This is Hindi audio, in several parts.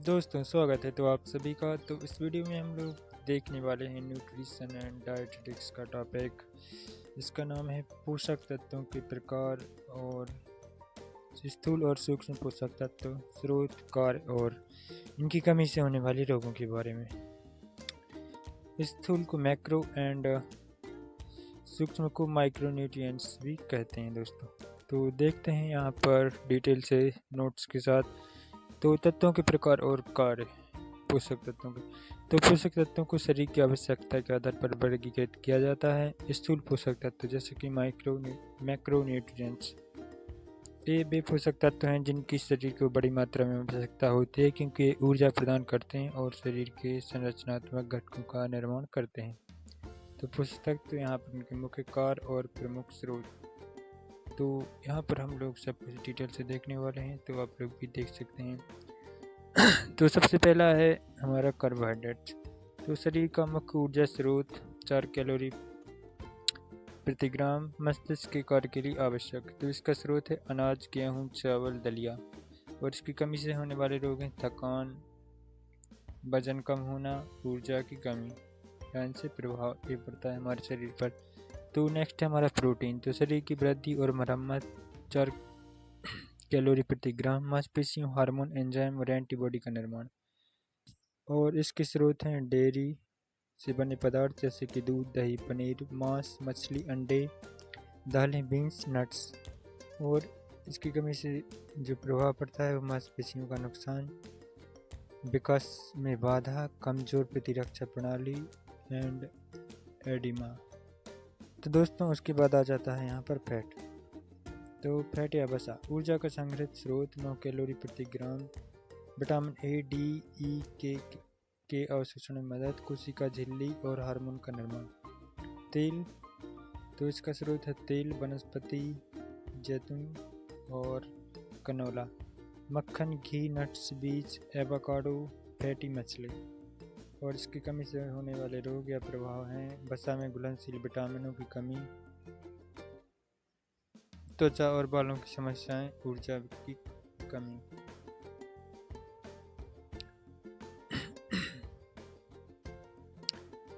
दोस्तों स्वागत है तो आप सभी का। तो इस वीडियो में हम लोग देखने वाले हैं न्यूट्रिशन एंड डाइटेटिक्स का टॉपिक, जिसका नाम है पोषक तत्वों के प्रकार और स्थूल और सूक्ष्म पोषक तत्व, स्रोत, कार्य और इनकी कमी से होने वाले रोगों के बारे में। स्थूल को मैक्रो एंड सूक्ष्म को माइक्रोन्यूट्रिएंट्स भी कहते हैं दोस्तों। तो देखते हैं यहाँ पर डिटेल से नोट्स के साथ। तो तत्वों के प्रकार और कार्य। पोषक तत्वों के पोषक तत्वों को शरीर की आवश्यकता के आधार पर वर्गीकृत किया जाता है। स्थूल पोषक तत्व जैसे कि मैक्रोन्यूट्रिएंट्स, ये वे पोषक तत्व हैं जिनकी शरीर को बड़ी मात्रा में आवश्यकता होती है, क्योंकि ये ऊर्जा प्रदान करते हैं और शरीर के संरचनात्मक घटकों का निर्माण करते हैं। तो पोषक तत्व यहाँ पर उनके मुख्य कार्य और प्रमुख स्रोत। तो यहाँ पर हम लोग सब कुछ डिटेल से देखने वाले हैं, तो आप लोग भी देख सकते हैं। तो सबसे पहला है हमारा कार्बोहाइड्रेट। तो शरीर का मुख्य ऊर्जा स्रोत 4 कैलोरी प्रति ग्राम मस्तिष्क के कार्य के लिए आवश्यक। तो इसका स्रोत है अनाज, गेहूँ, चावल, दलिया। और इसकी कमी से होने वाले रोग हैं थकान, वजन कम होना, ऊर्जा की कमी। इनसे प्रभाव ये पड़ता है हमारे शरीर पर। तो नेक्स्ट है हमारा प्रोटीन। तो शरीर की वृद्धि और मरम्मत 4 कैलोरी प्रति ग्राम, मांसपेशियों, हार्मोन, एंजाइम और एंटीबॉडी का निर्माण। और इसके स्रोत हैं डेयरी से बने पदार्थ जैसे कि दूध, दही, पनीर, मांस, मछली, अंडे, दालें, बीन्स, नट्स। और इसकी कमी से जो प्रभाव पड़ता है वो मांसपेशियों का नुकसान, विकास में बाधा, कमजोर प्रतिरक्षा प्रणाली एंड एडिमा। तो दोस्तों उसके बाद आ जाता है यहाँ पर फैट। तो फैट या वसा ऊर्जा का संग्रहित स्रोत 9 कैलोरी प्रति ग्राम, विटामिन ए, डी, ई के अवशोषण में मदद, कोशिका झिल्ली और हार्मोन का निर्माण। तेल, तो इसका स्रोत है तेल, वनस्पति, जैतून और कनोला, मक्खन, घी, नट्स, बीज, एवोकाडो, फैटी मछली। और इसकी कमी से होने वाले रोग या प्रभाव हैं वसा में घुलनशील विटामिनों की कमी, त्वचा और बालों की समस्याएं, ऊर्जा की कमी।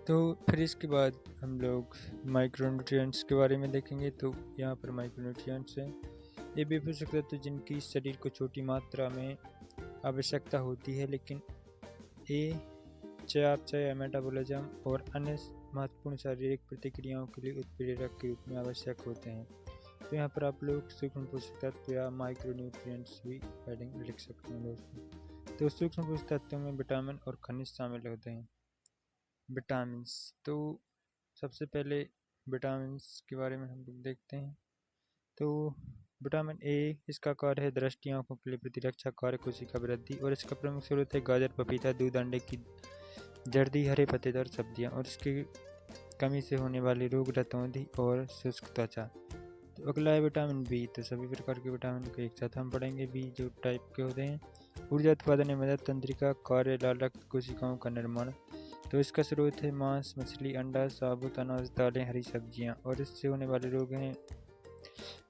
तो फिर इसके बाद हम लोग माइक्रोन्यूट्रिएंट्स के बारे में देखेंगे। तो यहाँ पर माइक्रोन्यूट्रिएंट्स हैं ये भी पोषक तत्व जिनकी शरीर को छोटी मात्रा में आवश्यकता होती है, लेकिन ये चयापचय, मेटाबॉलिज्म और अन्य महत्वपूर्ण शारीरिक प्रतिक्रियाओं के लिए उत्प्रेरक के रूप में आवश्यक होते हैं। तो यहाँ पर आप लोग सूक्ष्म पोषक तत्व या माइक्रोन्यूट्रिएंट्स भी हेडिंग लिख सकते हैं दोस्तों। तो सूक्ष्म पोषक तत्वों में विटामिन और खनिज शामिल होते हैं। विटामिन, तो सबसे पहले विटामिन के बारे में हम लोग देखते हैं। तो विटामिन ए, इसका कार्य है दृष्टि, आंखों के लिए प्रतिरक्षा कार्य, कोशिका वृद्धि। और इसका प्रमुख स्रोत है गाजर, पपीता, दूध, अंडे की जर्दी, हरे पत्तेदार सब्जियां। और इसकी कमी से होने वाले रोग रतौंधी और शुष्क त्वचा। तो अगला है विटामिन बी। तो सभी प्रकार के विटामिन को एक साथ हम पढ़ेंगे। बी जो टाइप के होते हैं, ऊर्जा उत्पादन में मदद, तंत्रिका कार्य, लाल रक्त कोशिकाओं का निर्माण। तो इसका स्रोत है मांस, मछली, अंडा, साबुत अनाज, दालें, हरी सब्जियां। और इससे होने वाले रोग हैं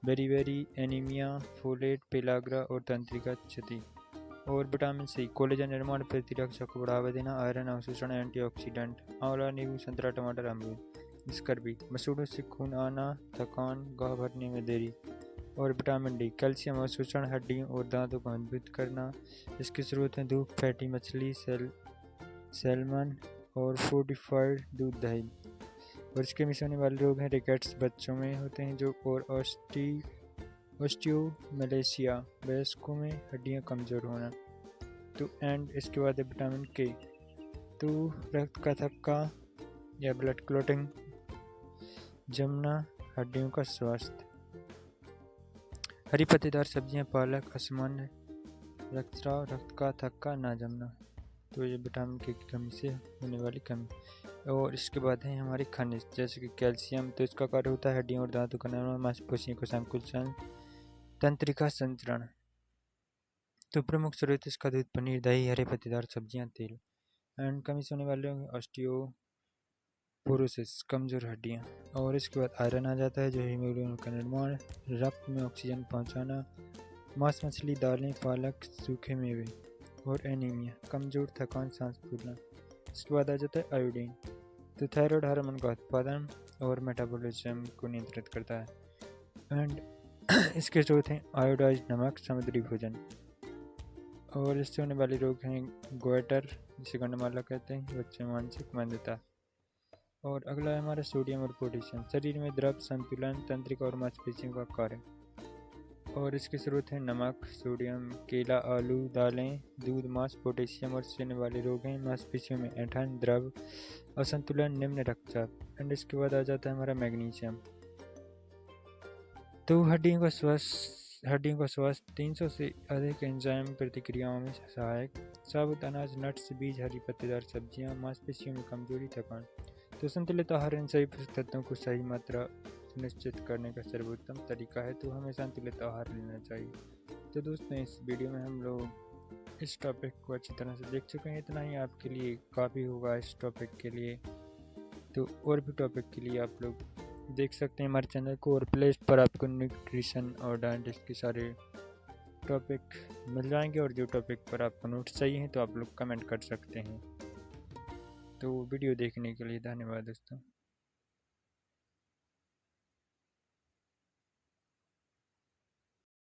बेरीबेरी, एनीमिया, फोलेट, पेलाग्रा और तंत्रिका क्षति। और विटामिन सी, कोलेजन निर्माण, प्रतिरक्षा को बढ़ावा देना, आयरन अवशोषण, एंटीऑक्सीडेंट। आंवला, नींबू, संतरा, टमाटर, अमरूद। स्कर्वी, मसूड़ों से खून आना, थकान, घाव भरने में देरी। और विटामिन डी, कैल्शियम अवशोषण, हड्डियों और दांतों को मजबूत करना। इसके स्रोत हैं दूध, फैटी मछली, सैल्मन और फोर्टिफाइड दूध, दही। और इसके मिश्रण होने वाले रोग हैं रिकेट्स, बच्चों में होते हैं जो, और ऑस्टियोमलेशिया, वयस्कों में हड्डियां कमज़ोर होना। तो एंड इसके बाद है विटामिन के। तो रक्त का थक्का या ब्लड क्लॉटिंग, जमना, हड्डियों का स्वास्थ्य। हरी पत्तेदार सब्जियां, पालक, असामान्य रक्तस्राव, रक्त का थक्का, ना जमना। तो ये विटामिन के की कमी से होने वाली कमी। और इसके बाद है हमारे खनिज जैसे कि कैल्शियम। तो इसका कार्य होता है हड्डियों और दांतों का निर्माण, मांसपेशियों का संकुचन, तंत्रिका संचरण। तो प्रमुख स्रोत इसका दूध, पनीर, दही, हरे पत्तेदार सब्जियां, तेल। एंड कमी से होने वाले ऑस्टियोपोरोसिस, कमजोर हड्डियां। और इसके बाद आयरन आ जाता है जो हीमोग्लोबिन का निर्माण, रक्त में ऑक्सीजन पहुंचाना, मांस, मछली, दालें, पालक, सूखे मेवे। और एनीमिया, कमज़ोर, थकान, सांस फूलना। इसके बाद आ जाता है आयोडीन। तो थायराइड हार्मोन का उत्पादन और मेटाबॉलिज्म को नियंत्रित करता है। एंड इसके स्रोत हैं आयोडाइज्ड नमक, समुद्री भोजन। और इससे होने वाले रोग हैं गोइटर, जिसे गंडमाला कहते हैं, बच्चे मानसिक मंदता। और अगला है हमारा सोडियम और पोटेशियम, शरीर में द्रव संतुलन, तंत्रिका और मांसपेशियों का कार्य। और इसके स्रोत हैं नमक, सोडियम, केला, आलू, दालें, दूध, मांस। पोटेशियम और इससे होने वाले रोग हैं मांसपेशियों में ऐंठन, द्रव असंतुलन, निम्न रक्तचाप। एंड इसके बाद आ जाता है हमारा मैग्नीशियम। तो हड्डियों का स्वास्थ्य 300 से अधिक एंजाइम प्रतिक्रियाओं में सहायक। साबुत अनाज, नट्स, बीज, हरी पत्तेदार सब्जियां, मांसपेशियों में कमजोरी, थकान। तो संतुलित आहार इन सभी पोषक तत्वों को सही मात्रा सुनिश्चित करने का सर्वोत्तम तरीका है। तो हमें संतुलित आहार लेना चाहिए। तो दोस्तों, इस वीडियो में हम लोग इस टॉपिक को अच्छी तरह से देख चुके हैं। इतना ही आपके लिए काफ़ी होगा इस टॉपिक के लिए। तो और भी टॉपिक के लिए आप लोग देख सकते हैं हमारे चैनल को, और प्ले लिस्ट पर आपको न्यूट्रिशन और डाइटिक्स के सारे टॉपिक मिल जाएंगे। और जो टॉपिक पर आपको नोट्स चाहिए हैं तो आप लोग कमेंट कर सकते हैं। तो वीडियो देखने के लिए धन्यवाद दोस्तों।